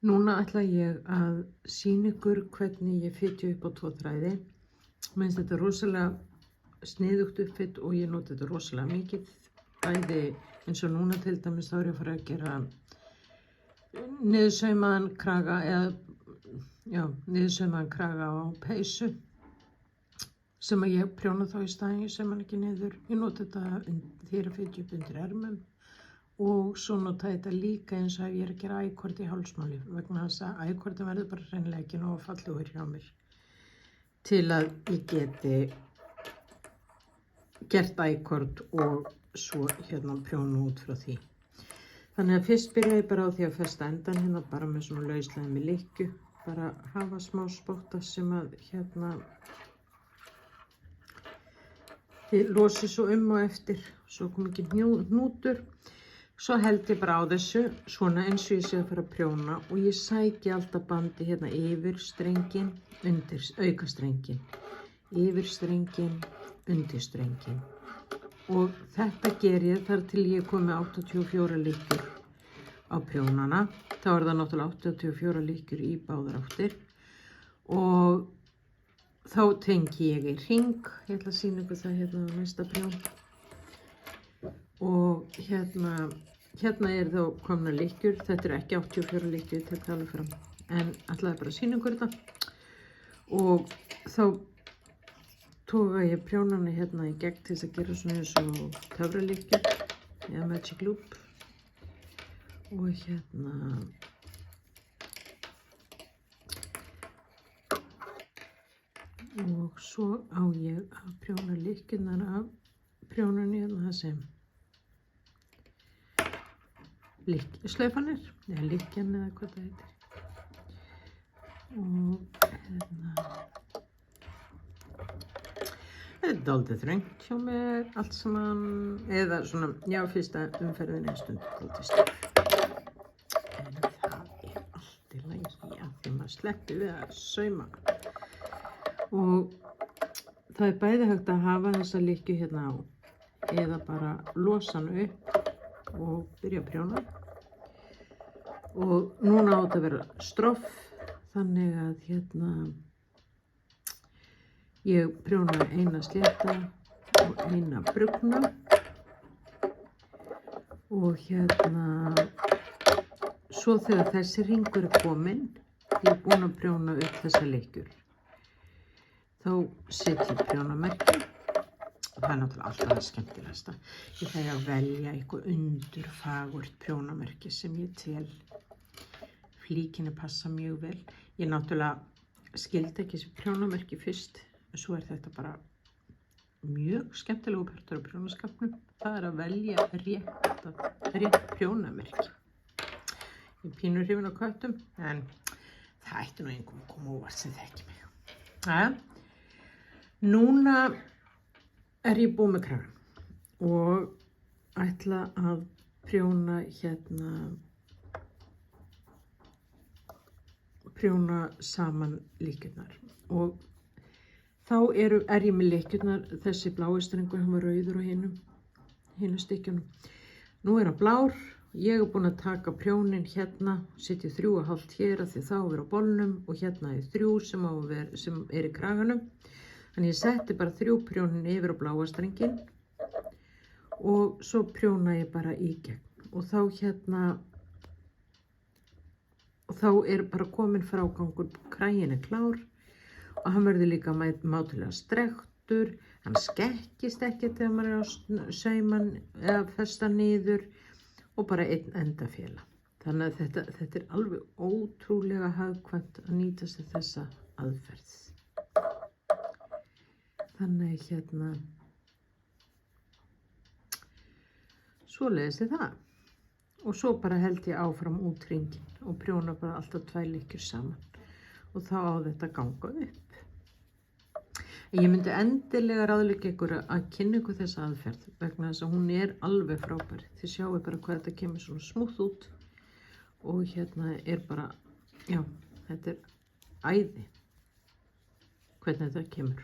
Núna ætla ég að sýna ykkur hvernig ég fitja upp á 2 þræði. Mér finnst þetta rosalega sniðugt uppfitt og ég nota þetta rosalega mikið. Bæði eins og núna til dæmis þá er ég að fara að gera niðursaumaðan kraga niðursaumaðan kraga á peysu sem að ég prjóna þá í staðinn, ég sauma hann ekki niður. Ég nota þetta þegar ég fitja upp undir ermum. Og svo nota ég þetta líka eins og ef ég er að gera ækord í hálsmáli vegna þess að ækordin verður bara hreinlega ekki nógu fallegur hjá mér til að ég geti gert ækord og svo prjóna út frá því. Þannig að fyrst byrja ég bara á því að festa endan hérna bara með svona lauslega með lykkju, bara hafa smá spotta sem að þið losið svo og eftir, svo kom ekki hnútur. Svo held ég bara á þessu, svona eins og ég sé að fara að prjóna og ég sæki alltaf bandi hérna yfir strengin, undir aukastrengin, yfir strengin, undir strengin. Og þetta ger ég þar til ég kom með 84 lykkjur á prjónana. Þá er það náttúrulega 84 lykkjur í báðar áttir og þá tengi ég í hring. Ég ætla að sýna ykkur það hérna á næsta prjón. Og hérna er þá komna lykkjur. Þetta eru ekki 84 lykkjur, ég tek það alveg fram. En ætlaði bara að sýna ykkur þetta. Og þá toga ég prjónana hérna í gegn til þess að gera svona eins og töfralykkjur eða magic loop. Og og svo á ég að prjóna lykkjurnar af prjónunni hérna það sem slaufanir, eða lykkjan eða hvað það heitir. Og þetta er dálítið þröngt hjá mér, allt saman, eða svona, já, fyrsta umferðin er stund dálítið stöf. En það er allt í lagi, já, því maður sleppi við að sauma. Og það er bæði hægt að hafa þessa lykkju hérna á, eða bara losa hann upp og byrja að prjóna. Og núna á þetta að vera stroff, þannig að ég prjóna eina slétta og eina brugna. Og svo þegar þessi ringur er kominn, ég er búin að prjóna upp þessa lykkjur, þá set ég prjónamerki. Það er náttúrulega alltaf það skemmtilegasta. Ég fæ að velja eitthvað undurfagurt prjónamerki sem ég tel flíkinni passa mjög vel. Ég náttúrulega skildi ekki þessi prjónamerki fyrst, en svo er þetta bara mjög skemmtilegu partur af prjónaskapnum. Það er að velja rétt prjónamerki. Ég er pínur hrifin á köttum, en það ætti nú einhverjum að koma óvart sem þekki mig. Núna er ég búin með kragann og ætla að prjóna saman lykkjurnar. Og þá er ég með lykkjurnar, þessi blái strengur, hann var rauður á hinum stykkjunum. Nú er hann blár, ég er búin að taka prjónin hérna, setja 3,5 hér af því þá er á bolnum og hérna er 3 sem er í kraganum. Þannig ég setti bara 3 prjónin yfir á bláa strengin og svo prjóna ég bara í gegn. Og þá er bara komin frágangur, kraginn er klár og hann verður líka mátulega strekktur. Hann skekkist ekki þegar maður er að sauma eða festa niður og bara einn endafélag. Þannig að þetta er alveg ótrúlega hagkvæmt að nýta sér þessa aðferð. Þannig svoleiðis er það. Og svo bara held ég áfram út hringinn og prjóna bara alltaf 2 lykkjur saman. Og þá á þetta að ganga upp. En ég myndi endilega ráðleggja ykkur að kynna ykkur þessa aðferð vegna þess að hún er alveg frábær. Þið sjáu bara hvað þetta kemur svona smúth út og er bara, já, þetta er æði hvernig þetta kemur.